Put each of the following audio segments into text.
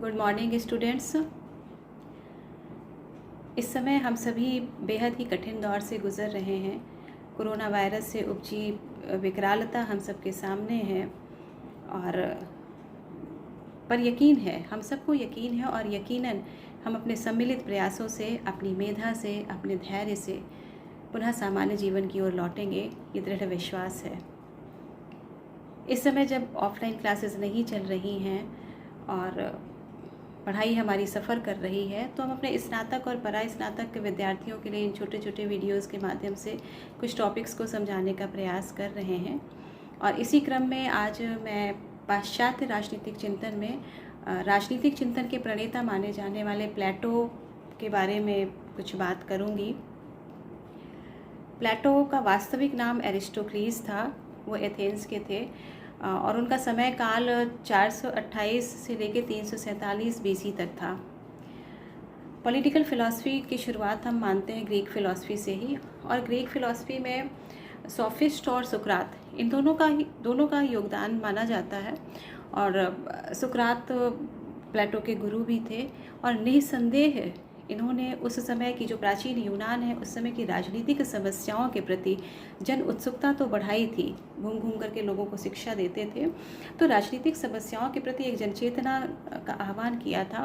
Good morning students. इस समय हम सभी बेहद ही कठिन दौर से गुज़र रहे हैं। कोरोना वायरस से उपजी विकरालता हम सबके सामने है और पर यकीन है, हम सबको यकीन है और यकीनन हम अपने सम्मिलित प्रयासों से, अपनी मेधा से, अपने धैर्य से पुनः सामान्य जीवन की ओर लौटेंगे, ये दृढ़ विश्वास है। इस समय जब ऑफलाइन क्लासेस नहीं चल रही हैं और पढ़ाई हमारी सफ़र कर रही है, तो हम अपने स्नातक और पराई स्नातक के विद्यार्थियों के लिए इन छोटे छोटे वीडियोस के माध्यम से कुछ टॉपिक्स को समझाने का प्रयास कर रहे हैं। और इसी क्रम में आज मैं पाश्चात्य राजनीतिक चिंतन में राजनीतिक चिंतन के प्रणेता माने जाने वाले प्लेटो के बारे में कुछ बात करूँगी। प्लेटो का वास्तविक नाम एरिस्टोक्लीस था। वो एथेंस के थे और उनका समय काल 428 से लेकर 347 बीसी तक था। पॉलिटिकल फ़िलासफ़ी की शुरुआत हम मानते हैं ग्रीक फ़िलासफ़ी से ही, और ग्रीक फ़िलासफ़ी में सोफिस्ट और सुकरात इन दोनों का योगदान माना जाता है। और सुकरात प्लेटो के गुरु भी थे और निस्संदेह इन्होंने उस समय की जो प्राचीन यूनान है, उस समय की राजनीतिक समस्याओं के प्रति जन उत्सुकता तो बढ़ाई थी। घूम घूम करके लोगों को शिक्षा देते थे, तो राजनीतिक समस्याओं के प्रति एक जनचेतना का आह्वान किया था।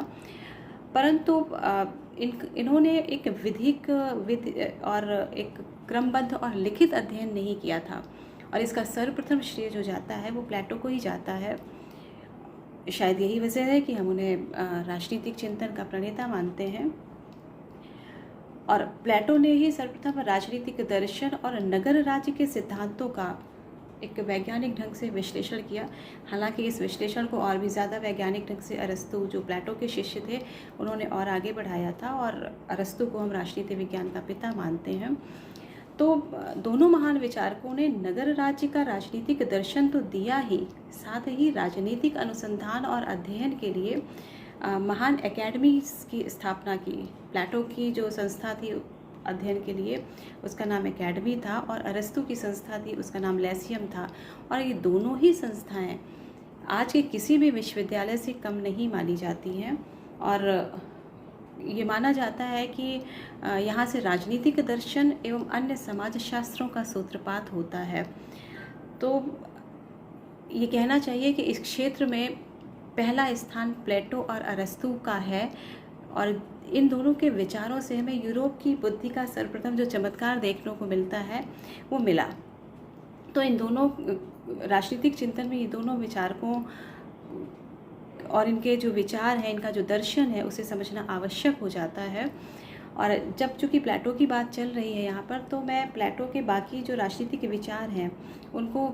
परंतु इन्होंने एक विधि और एक क्रमबद्ध और लिखित अध्ययन नहीं किया था, और इसका सर्वप्रथम श्रेय जो जाता है वो प्लेटो को ही जाता है। शायद यही वजह है कि हम उन्हें राजनीतिक चिंतन का प्रणेता मानते हैं। और प्लेटो ने ही सर्वप्रथम राजनीतिक दर्शन और नगर राज्य के सिद्धांतों का एक वैज्ञानिक ढंग से विश्लेषण किया। हालांकि इस विश्लेषण को और भी ज़्यादा वैज्ञानिक ढंग से अरस्तु, जो प्लेटो के शिष्य थे, उन्होंने और आगे बढ़ाया था, और अरस्तु को हम राजनीति विज्ञान का पिता मानते हैं। तो दोनों महान विचारकों ने नगर राज्य का राजनीतिक दर्शन तो दिया ही, साथ ही राजनीतिक अनुसंधान और अध्ययन के लिए महान एकेडमीज की स्थापना की। प्लेटो की जो संस्था थी अध्ययन के लिए, उसका नाम एकेडमी था, और अरस्तु की संस्था थी, उसका नाम लैसियम था। और ये दोनों ही संस्थाएं आज के किसी भी विश्वविद्यालय से कम नहीं मानी जाती हैं, और ये माना जाता है कि यहाँ से राजनीतिक दर्शन एवं अन्य समाजशास्त्रों का सूत्रपात होता है। तो ये कहना चाहिए कि इस क्षेत्र में पहला स्थान प्लेटो और अरस्तु का है, और इन दोनों के विचारों से हमें यूरोप की बुद्धि का सर्वप्रथम जो चमत्कार देखने को मिलता है वो मिला। तो इन दोनों राजनीतिक चिंतन में ये दोनों विचारकों और इनके जो विचार हैं, इनका जो दर्शन है, उसे समझना आवश्यक हो जाता है। और जब चूँकि प्लेटो की बात चल रही है यहाँ पर, तो मैं प्लेटो के बाकी जो राजनीतिक विचार हैं उनको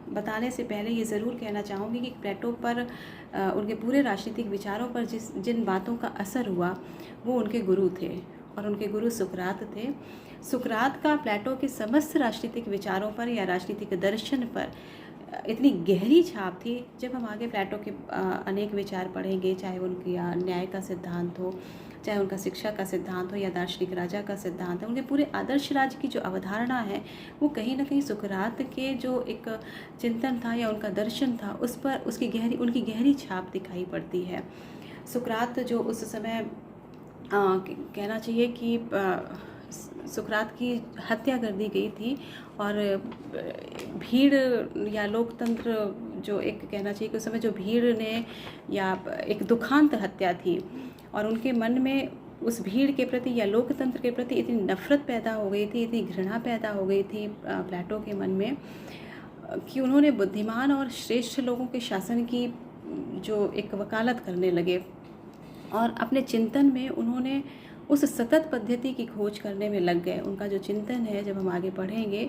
बताने से पहले ये ज़रूर कहना चाहूँगी कि प्लेटो पर उनके पूरे राजनीतिक विचारों पर जिन बातों का असर हुआ वो उनके गुरु थे, और उनके गुरु सुकरात थे। सुकरात का प्लेटो के समस्त राजनीतिक विचारों पर या राजनीतिक दर्शन पर इतनी गहरी छाप थी। जब हम आगे प्लेटो के अनेक विचार पढ़ेंगे, चाहे उनकी न्याय का सिद्धांत हो, चाहे उनका शिक्षा का सिद्धांत हो, या दार्शनिक राजा का सिद्धांत है, उनके पूरे आदर्श राज्य की जो अवधारणा है वो कहीं ना कहीं सुकरात के जो एक चिंतन था या उनका दर्शन था, उस पर उनकी गहरी छाप दिखाई पड़ती है। सुकरात जो उस समय कहना चाहिए कि सुकरात की हत्या कर दी गई थी, और भीड़ या लोकतंत्र जो एक कहना चाहिए कि उस समय जो भीड़ ने, या एक दुखांत हत्या थी, और उनके मन में उस भीड़ के प्रति या लोकतंत्र के प्रति इतनी नफ़रत पैदा हो गई थी, इतनी घृणा पैदा हो गई थी प्लेटो के मन में, कि उन्होंने बुद्धिमान और श्रेष्ठ लोगों के शासन की जो एक वकालत करने लगे, और अपने चिंतन में उन्होंने उस सतत पद्धति की खोज करने में लग गए। उनका जो चिंतन है, जब हम आगे पढ़ेंगे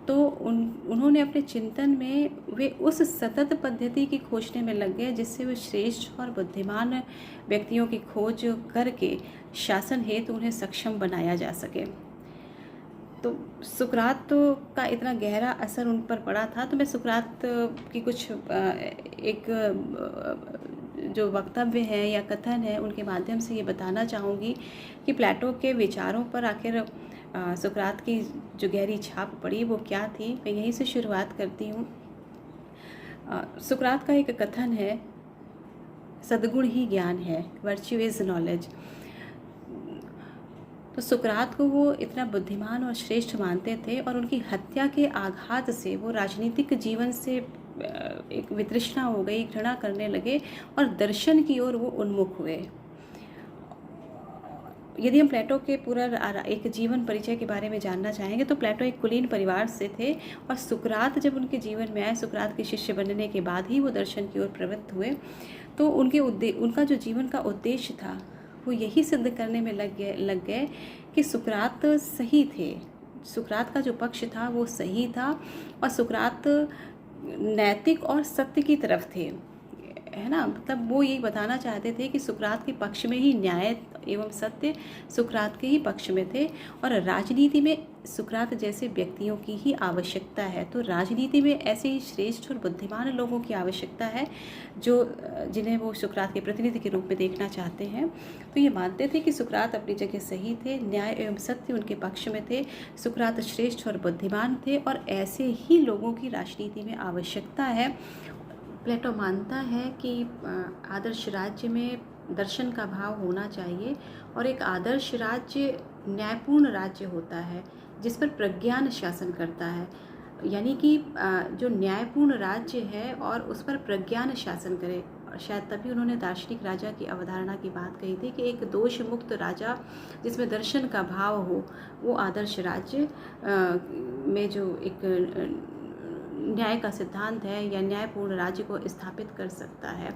तो उन्होंने अपने चिंतन में वे उस सतत पद्धति की खोजने में लग गए, जिससे वे श्रेष्ठ और बुद्धिमान व्यक्तियों की खोज करके शासन हेतु उन्हें सक्षम बनाया जा सके। तो सुकरात का इतना गहरा असर उन पर पड़ा था। तो मैं सुकरात की कुछ एक जो वक्तव्य है या कथन है, उनके माध्यम से ये बताना चाहूँगी कि प्लेटो के विचारों पर आखिर सुकरात की जो गहरी छाप पड़ी वो क्या थी। मैं यहीं से शुरुआत करती हूँ। सुकरात का एक कथन है सद्गुण ही ज्ञान है, वर्च्यू इज़ नॉलेज। तो सुकरात को वो इतना बुद्धिमान और श्रेष्ठ मानते थे और उनकी हत्या के आघात से वो राजनीतिक जीवन से एक वितृष्णा हो गई, घृणा करने लगे और दर्शन की ओर वो उन्मुख हुए। यदि हम प्लेटो के पूरा एक जीवन परिचय के बारे में जानना चाहेंगे तो प्लेटो एक कुलीन परिवार से थे और सुकरात जब उनके जीवन में आए, सुकरात के शिष्य बनने के बाद ही वो दर्शन की ओर प्रवृत्त हुए। तो उनका जो जीवन का उद्देश्य था वो यही सिद्ध करने में लग गए कि सुकरात सही थे, सुकरात का जो पक्ष था वो सही था और सुकरात नैतिक और सत्य की तरफ थे, है ना। मतलब वो यही बताना चाहते थे कि सुकरात के पक्ष में ही न्याय एवं सत्य सुकरात के ही पक्ष में थे और राजनीति में सुकरात जैसे व्यक्तियों की ही आवश्यकता है। तो राजनीति में ऐसे ही श्रेष्ठ और बुद्धिमान लोगों की आवश्यकता है जो जिन्हें वो सुकरात के प्रतिनिधि के रूप में देखना चाहते हैं। तो ये मानते थे कि सुकरात अपनी जगह सही थे, न्याय एवं सत्य उनके पक्ष में थे, सुकरात श्रेष्ठ और बुद्धिमान थे और ऐसे ही लोगों की राजनीति में आवश्यकता है। प्लेटो मानता है कि आदर्श राज्य में दर्शन का भाव होना चाहिए और एक आदर्श राज्य न्यायपूर्ण राज्य होता है जिस पर प्रज्ञान शासन करता है, यानी कि जो न्यायपूर्ण राज्य है और उस पर प्रज्ञान शासन करे। और शायद तभी उन्होंने दार्शनिक राजा की अवधारणा की बात कही थी कि एक दोष मुक्त राजा जिसमें दर्शन का भाव हो वो आदर्श राज्य में जो एक न्याय का सिद्धांत है या न्यायपूर्ण राज्य को स्थापित कर सकता है।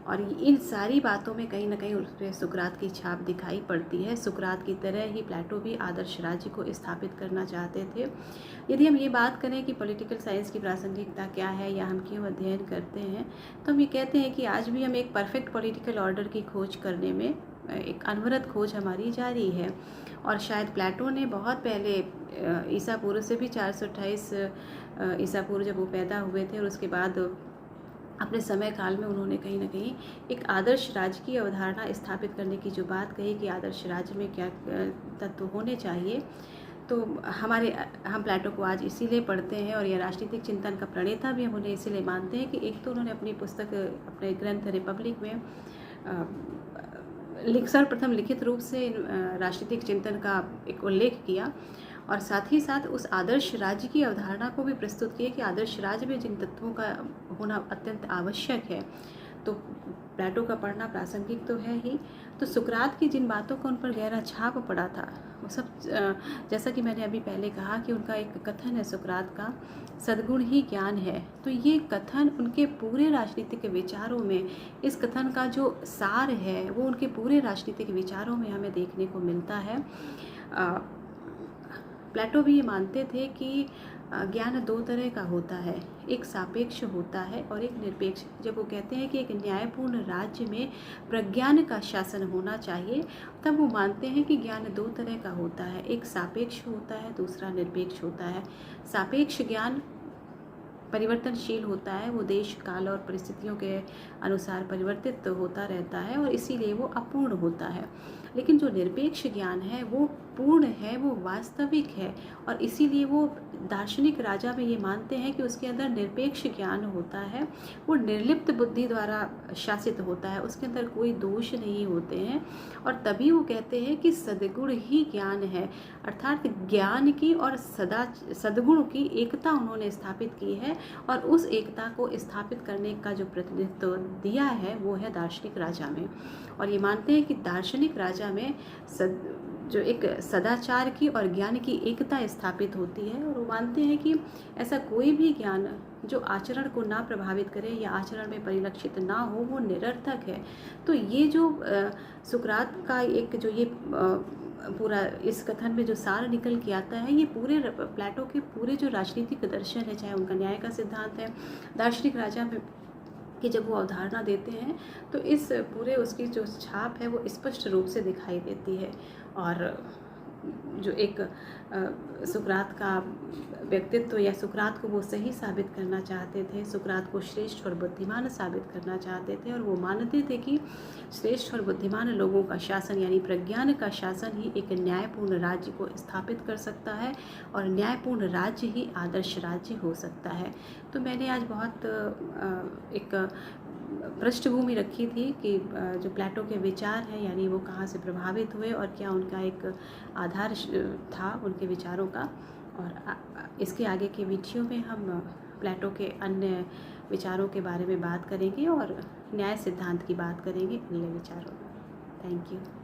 और इन सारी बातों में कहीं ना कहीं उस पर सुकरात की छाप दिखाई पड़ती है। सुकरात की तरह ही प्लेटो भी आदर्श राज्य को स्थापित करना चाहते थे। यदि हम ये बात करें कि पॉलिटिकल साइंस की प्रासंगिकता क्या है या हम क्यों अध्ययन करते हैं, तो हम ये कहते हैं कि आज भी हम एक परफेक्ट पॉलिटिकल ऑर्डर की खोज करने में एक अनवरत खोज हमारी जारी है। और शायद प्लेटो ने बहुत पहले ईसा पूर्व से भी 428 ईसा पूर्व जब वो पैदा हुए थे और उसके बाद अपने समय काल में उन्होंने कहीं ना कहीं एक आदर्श राज्य की अवधारणा स्थापित करने की जो बात कही कि आदर्श राज्य में क्या तत्व होने चाहिए, तो हम प्लेटो को आज इसीलिए पढ़ते हैं और यह राजनीतिक चिंतन का प्रणेता भी हम उन्हें इसीलिए मानते हैं कि एक तो उन्होंने अपनी पुस्तक अपने ग्रंथ रिपब्लिक में सर्वप्रथम लिखित रूप से राजनीतिक चिंतन का एक उल्लेख किया और साथ ही साथ उस आदर्श राज्य की अवधारणा को भी प्रस्तुत किया कि आदर्श राज्य में जिन तत्वों का होना अत्यंत आवश्यक है। तो प्लेटो का पढ़ना प्रासंगिक तो है ही। तो सुकरात की जिन बातों का उन पर गहरा छाप पड़ा था वो सब, जैसा कि मैंने अभी पहले कहा कि उनका एक कथन है सुकरात का, सद्गुण ही ज्ञान है। तो ये कथन उनके पूरे राजनीतिक विचारों में, इस कथन का जो सार है वो उनके पूरे राजनीतिक विचारों में हमें देखने को मिलता है। प्लेटो भी ये मानते थे कि ज्ञान दो तरह का होता है, एक सापेक्ष होता है और एक निरपेक्ष। जब वो कहते हैं कि एक न्यायपूर्ण राज्य में प्रज्ञान का शासन होना चाहिए, तब वो मानते हैं कि ज्ञान दो तरह का होता है, एक सापेक्ष होता है, दूसरा निरपेक्ष होता है। सापेक्ष ज्ञान परिवर्तनशील होता है, वो देश काल और परिस्थितियों के अनुसार परिवर्तित होता रहता है और इसीलिए वो अपूर्ण होता है। लेकिन जो निरपेक्ष ज्ञान है वो पूर्ण है, वो वास्तविक है और इसीलिए वो दार्शनिक राजा में ये मानते हैं कि उसके अंदर निरपेक्ष ज्ञान होता है, वो निर्लिप्त बुद्धि द्वारा शासित होता है, उसके अंदर कोई दोष नहीं होते हैं। और तभी वो कहते हैं कि सद्गुण ही ज्ञान है, अर्थात ज्ञान की और सद्गुण की एकता उन्होंने स्थापित की है और उस एकता को स्थापित करने का जो प्रतिनिधित्व दिया है वो है दार्शनिक राजा में। और ये मानते हैं कि दार्शनिक राजा में जो एक सदाचार की और ज्ञान की एकता स्थापित होती है और वो मानते हैं कि ऐसा कोई भी ज्ञान जो आचरण को ना प्रभावित करे या आचरण में परिलक्षित ना हो वो निरर्थक है। तो ये जो सुकरात का एक जो ये पूरा इस कथन में जो सार निकल के आता है, ये पूरे प्लेटो के पूरे जो राजनीतिक दर्शन है, चाहे उनका न्याय का सिद्धांत है, दार्शनिक राजा में कि जब वो अवधारणा देते हैं तो इस पूरे उसकी जो छाप है वो स्पष्ट रूप से दिखाई देती है। और जो एक सुकरात का व्यक्तित्व या सुकरात को वो सही साबित करना चाहते थे, सुकरात को श्रेष्ठ और बुद्धिमान साबित करना चाहते थे और वो मानते थे कि श्रेष्ठ और बुद्धिमान लोगों का शासन यानी प्रज्ञान का शासन ही एक न्यायपूर्ण राज्य को स्थापित कर सकता है और न्यायपूर्ण राज्य ही आदर्श राज्य हो सकता है। तो मैंने आज बहुत एक पृष्ठभूमि रखी थी कि जो प्लेटो के विचार हैं यानी वो कहाँ से प्रभावित हुए और क्या उनका एक आधार था उनके विचारों का। और इसके आगे के वीडियो में हम प्लेटो के अन्य विचारों के बारे में बात करेंगे और न्याय सिद्धांत की बात करेंगे अगले विचारों में। Thank you.